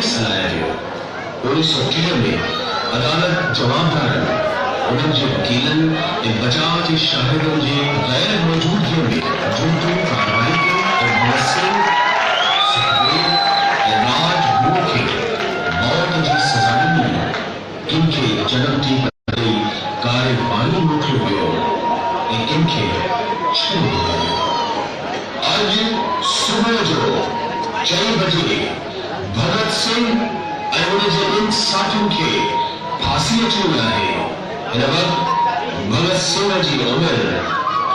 सलाया गया। 1913 में अदालत जवाबदार उन्हें जो वकीलन इन 50 शाहिदों के गैर मौजूदगी में झूठी कार्रवाई के और मुनस्सिर सुखदेव और राजगुरु के मौत की सजा मिली। इनके जन्म की कार्यवाही मुख्य हुए इनके छोड़ गए। आज सुबह जो 6 बजे भगत सिंह और इन साथियों के फांसी चल रहे भगत सिंह जी उम्र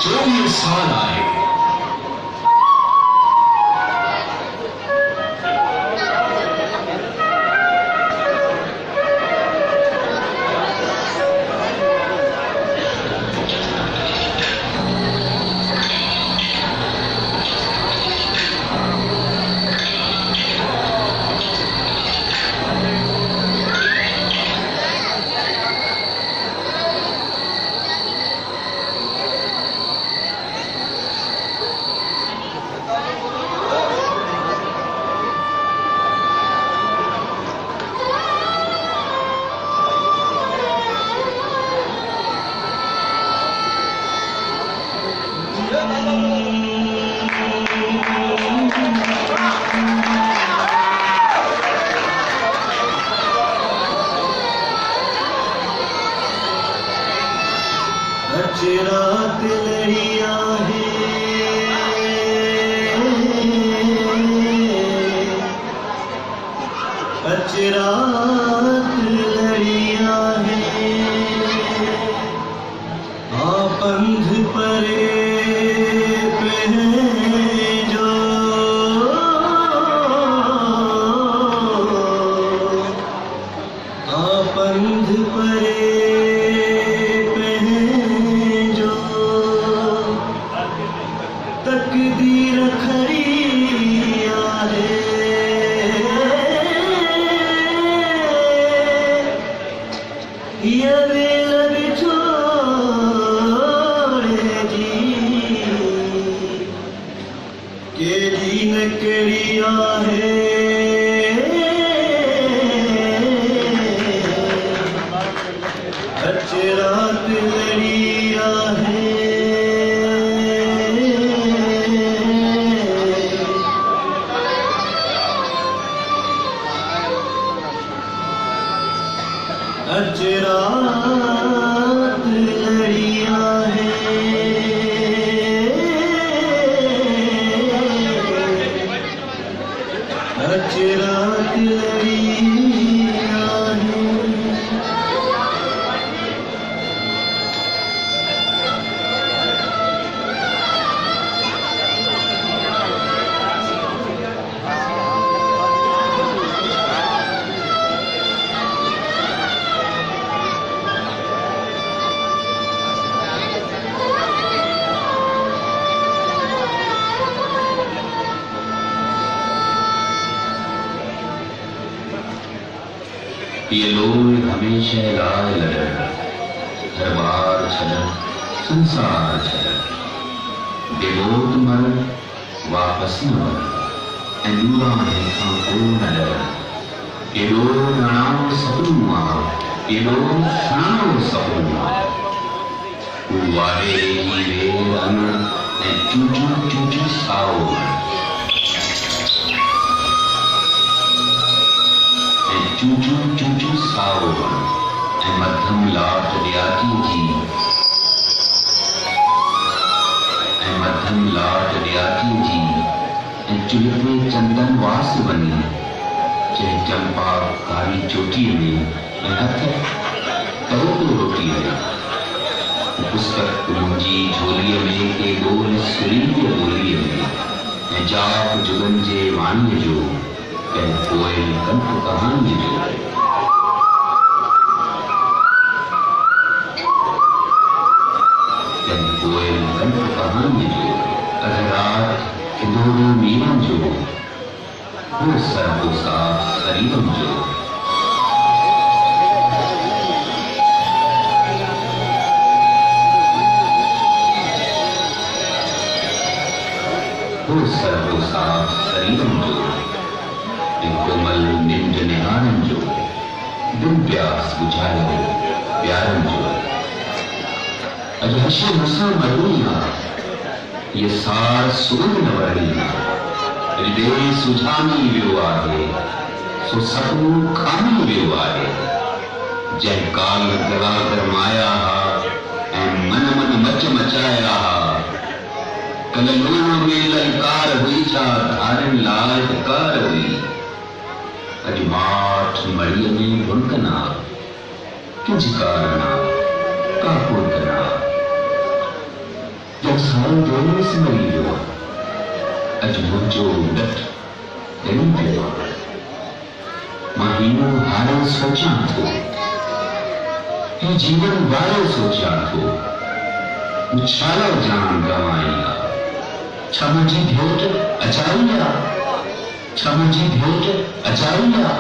24 साल आए। रात लड़िया है रात लड़िया है आपंध परे जो आपंध परे तकदीर खरिया है ये लग छोड़े जी के दीन करिया है रात लड़िया है रात लड़िया है रात लड़िया है। ये लोग हमेशा लाए लड़े हर बार छल संसार छल बेलोत मर वापस न मर एंदुआ है को न डर ये लोग नाम सपनुआ ये लोग शानो सपनुआ वारे ही वे अन चूचू चूचू साओ चूचू चूचू साओ मध्यम लाट दियाती जी मध्यम लाट दियाती जी चुलते चंदन वास बनी चाहे चंपा कारी चोटी में हथ करो तो रोटी है पुस्तक मुंजी झोलिए में के बोल सुरीले बोलिए में जाप जुगंजे वाणी जो कोयल कंठ कहानी जो कोयल कंठ कहानी जो अधरात इंदोरो मीरा जो वो सर्वोसा शरीरम जो वो सर्वोसा शरीरम जो कोमल निंजन दिल प्यास बुझाए प्यारन जो अज हशे मुसा मरूना ये सार सुगंध नवरणीना हृदय सुझानी वियो आहे सो सपनू खानी वियो आहे जय काल गला गरमाया मन मन मच मचाया कल लोना में ललकार हुई था धारण लाजकार हुई अज माठ मड़िय में भुनकना किंज कारणा का पुरकना जब साल देने से मरी जो अज मुझो डट दिन पियो महीनों हारे सोचा थो ये जीवन वारो सोचा थो उछालो जान गवाइया छमुजी भेंट अचाइया छमुजी भेंट अचाइया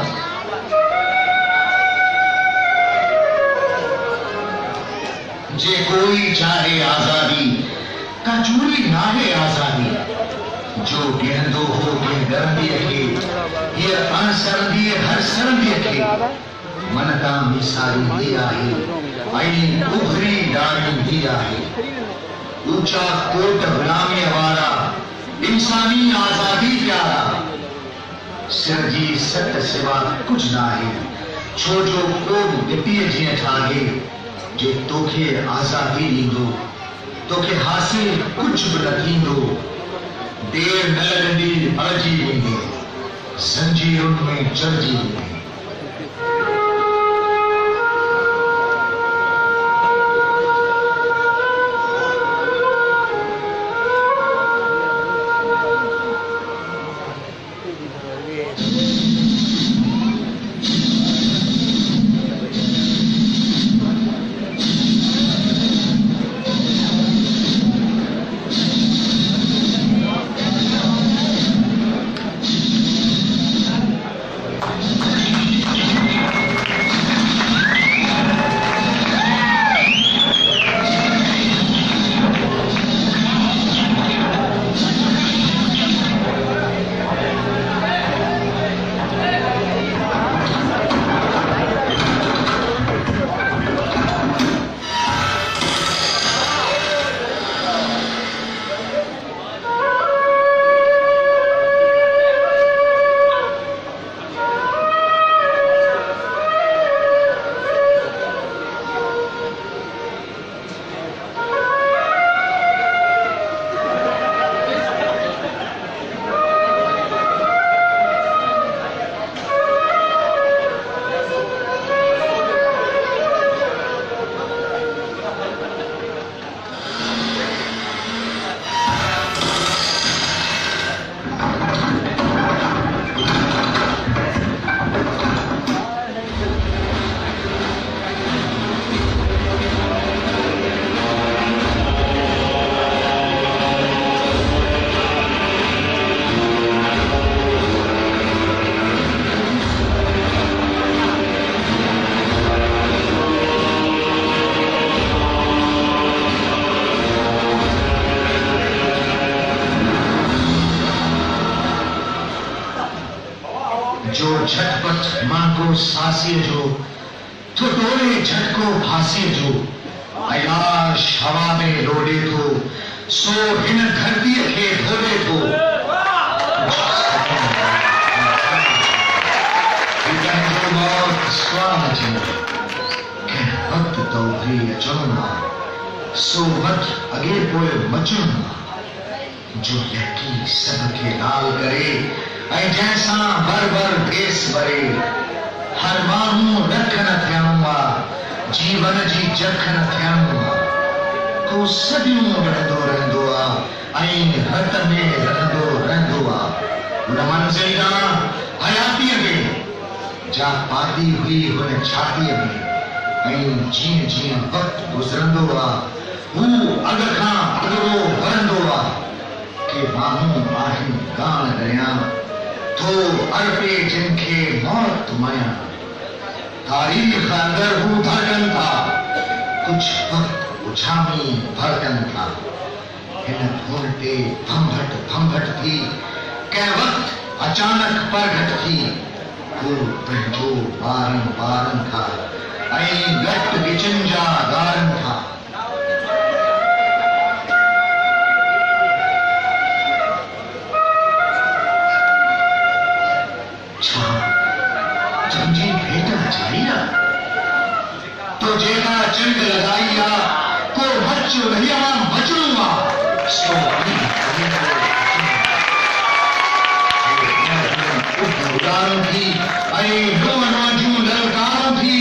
जे कोई चाहे आजादी का चूरी नाहे आजादी जो गेंदो हो के गरंदी के ये अनसरदी हर सरदी के मनता मिसारी दिया है आई उभरी डाली दिया है ऊंचा कोट गुलामी वारा इंसानी आजादी प्यारा सिरजी सत सिवा कुछ ना है छोजो को दिपीअ जीअं ठाहे जे तोखे आजादी ॾींदो तोखे हासिल कुछ बि न थींदो देर न लॻंदी अड़जी वेंदी ज़ंजीरुनि में चढ़जी वेंदी जो झटपट मांगो सासी जो तो डोले झटको फांसी जो अयाश हवा में लोडे तो सो हिन धरती के धोले तो वक्त तो भी अचना सो वक्त अगे पोए मचना जो यकी सबके लाल करे जैसा बर बर देश भरे हर माण्हू रख न थियणो जीवन जी जख न थियणो को सदियों रहंदो रहंदो रत में रहंदो उन मंज़िल ॾांहुं हयातीअ में जा पाती हुई हुन छातीअ में जीअं जीअं वक़्तु गुज़रंदो हू अॻ खां अॻिरो वरंदो के माण्हू आहिनि गान ॻरियां तो अरबे जिनके मौत मया तारीख अंदर हूँ धड़कन था कुछ वक्त उछामी भड़कन था इन धुन पे भंभट थी कै वक्त अचानक परघट थी को पंजो बारन बारन था ऐं घट गिचंजा गारन था। जंजी भेटा चाहिए तो जेका चंड लगाइया को बच्चो नहीं बचूंगा सो उदारों थी ऐं नोजू ललकारों थी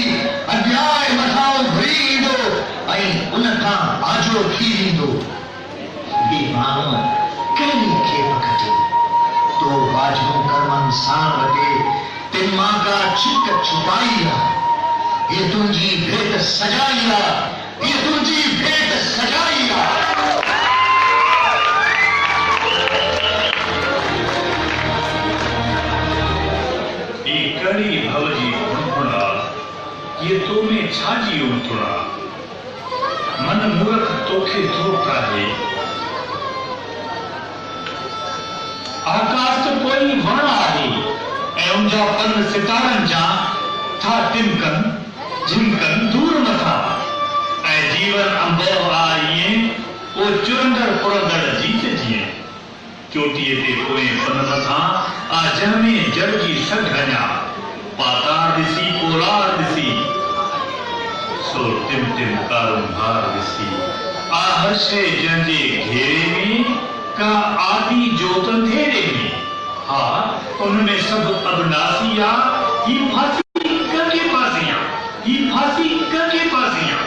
अध्याय मथाओ भरी दो ऐं उनका आजो थी दो ये मानो कहीं खेप कटे तो बाजू कर्मन साण वटे तिन मां का छिक छुपाइया ये तुझी भेट सजाइया ये तुझी भेट सजाइया। कड़ी भवजी गुणगुणा ये तो में छाजी उठुणा मन मूर्ख तोखे धोखा है आकाश तो कोई वण आहे ऐं उनजा पन सितारनि जा था टिमकन झिमकन दूर नथा ऐं जीवन अंबो आए ओ चुरंदड़ पुरंदड़ जीत जिए चोटीअ ते पोइ पन मथां आज में जड़जी सघाया पातार दिसी कोलार दिसी सो टिम टिम कारुं भार दिसी आहर शे जंजे घेरे में का आदि जोत अंधेरे में हा उनमें सब अबनासिया ही फांसी करके पासियां ही फांसी करके पासियां।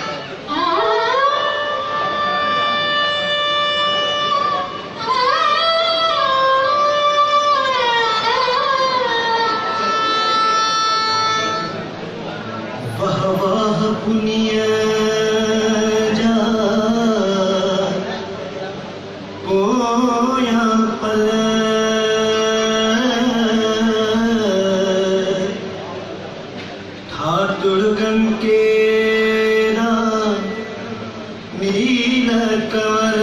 वाह वाह पुनिया जा पोया पल था दुर्गन के ना नील कंवर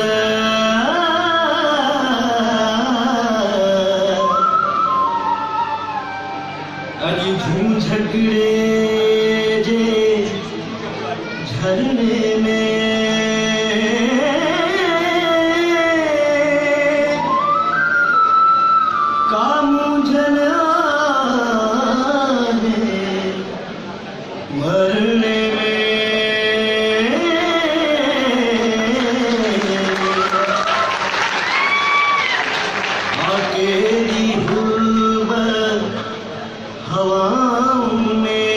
अज झूम झगड़े झरने में कामुझन मरने में अकेली हुब हवाओं में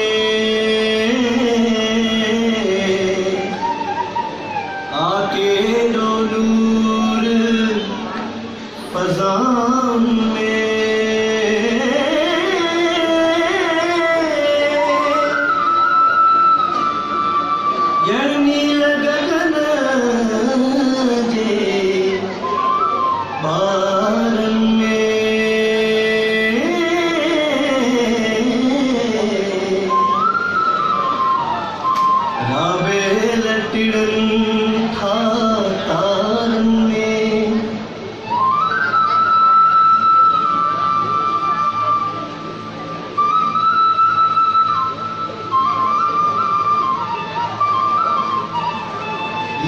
आके दो नूर फज़ां में नील गगन जे बारन में राबे लटिड़न था तारन में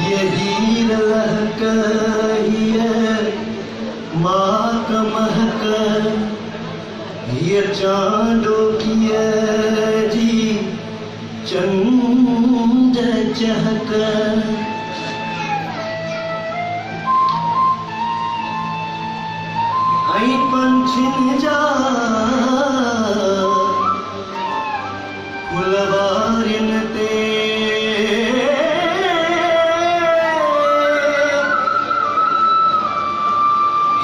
यही लहक माँ का महक ये चांदो की जी चंद चहक आई पंछिन जा फुलवारिन ते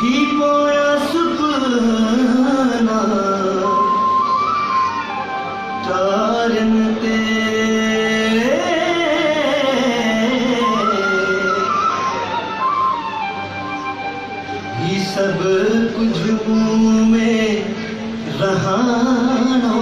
ही पोया सुपना तारन ते ही सब कुछ में रहानो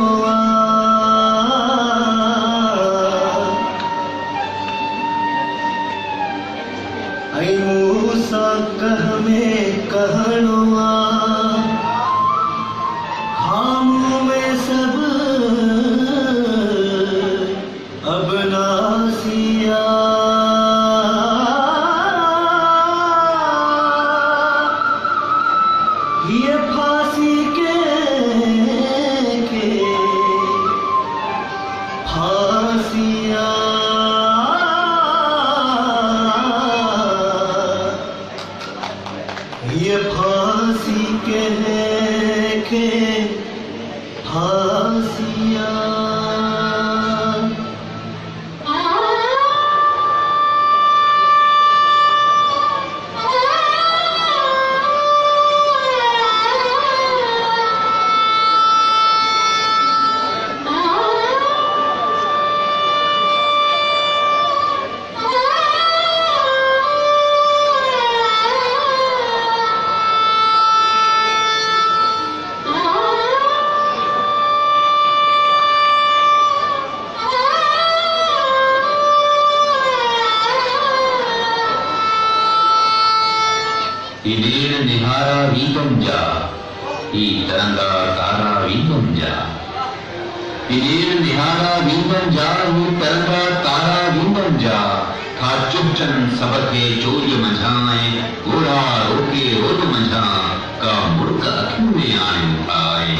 फांसिया ये फांसी के फांसिया इदेन निहारा वीतंजा ई तरंगा तारा वीतंजा इदेन निहारा वीतंजा ई तरंगा तारा वीतंजा था चुपचन सबके चोरी मझाए घोड़ा रोके रोड मझा का मुर्गा अखिने आने आए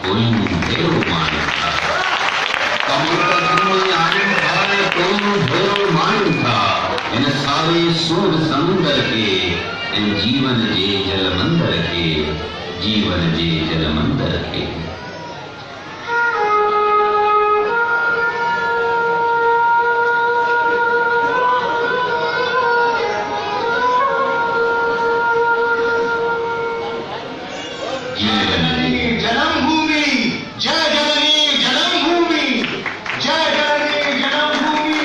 कोई ढेरो माने था का मुर्गा अखिने आने आए कोई ढेरो माने था इन सारे सूर समुंदर के जीवन जे जलमंदर के जीवन जे जलमंदर के जन्मभूमि जय जननी जन्मभूमि जय जननी जन्मभूमि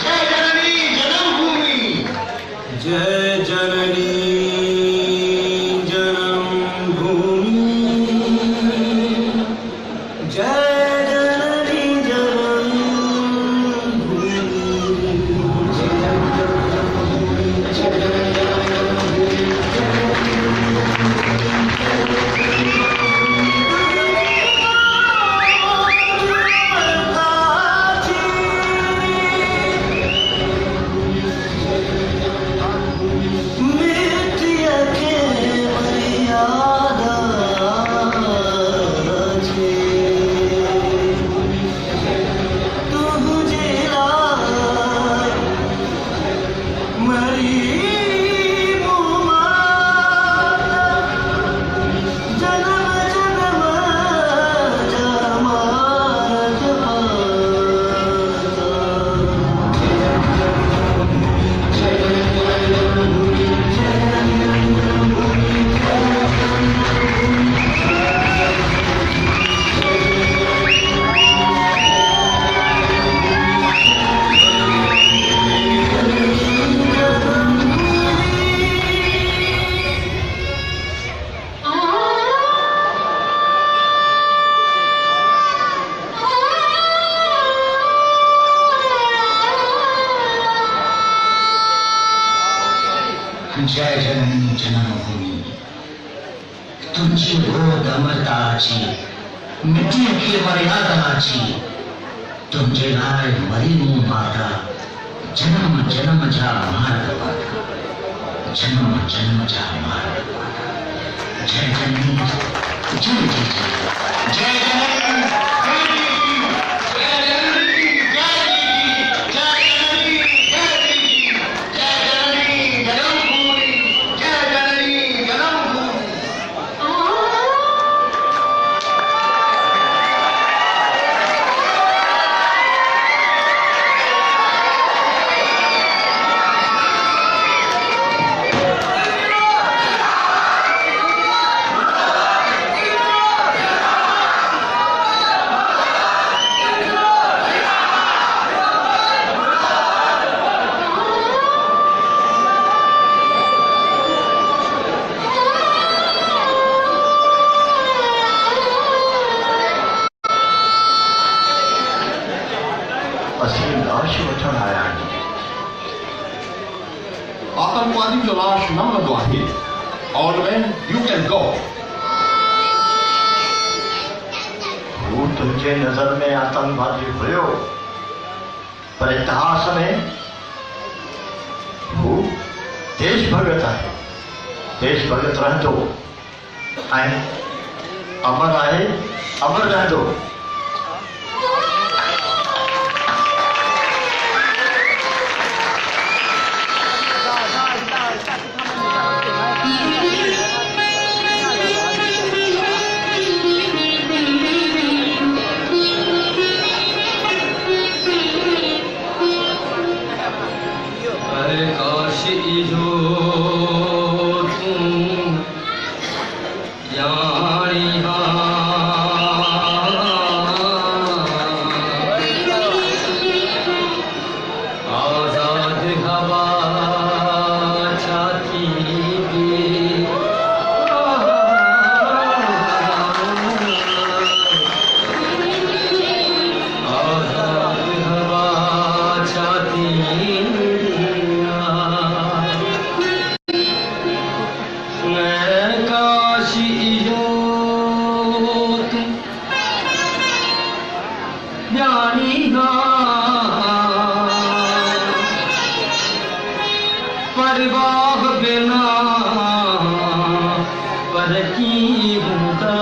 जय जननी जन्मभूमि जय जननी जय जननी जन्मभूमि तुझी रोद अमृताची मिट्टी की मर्यादाची तुझे लाय मरी मु माता जन्म जन्म जा मार्ग पाता जन्म जन्म जा मार्ग पाता जय जननी जय जय जय जय जननी आतंकवादी जो लाश न लगवाए और मैं यू कैन गो वो तुझे नजर में आतंकवादी हुए पर इतिहास में वो देश भगत है देश भगत रह दो आए अमर आए अमर रह दो इहो तूं ॼाणी आज़ाद हवा छा थी आज़ाद हवा छा थी काश इहो तूं ॼाणी परवाह बिना पर की हूंदा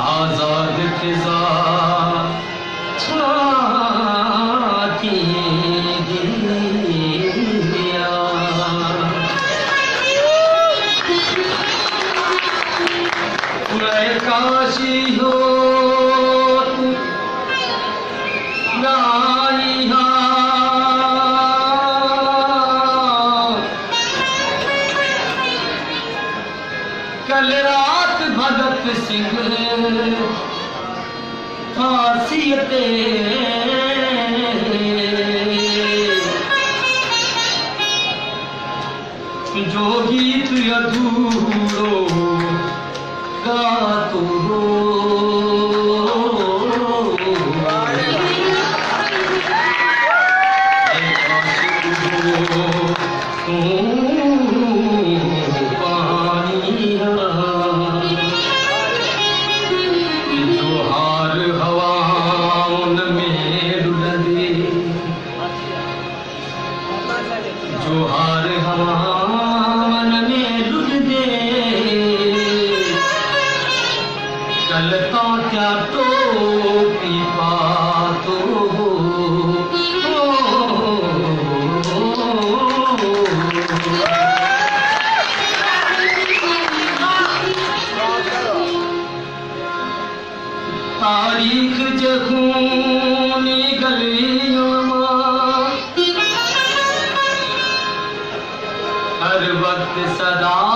आज़ाद फिज़ा छा थी काश इहो तूं ॼाणी कल रात भगत सिंह फांसीअ ते जो गीत अधूरो गातो जोहार हवाउन में रुलंदे जोहार हवाउन में रुलंदे कल तो क्या टोपी पातो तारीख जखूनी गलियों हर वक्त सदा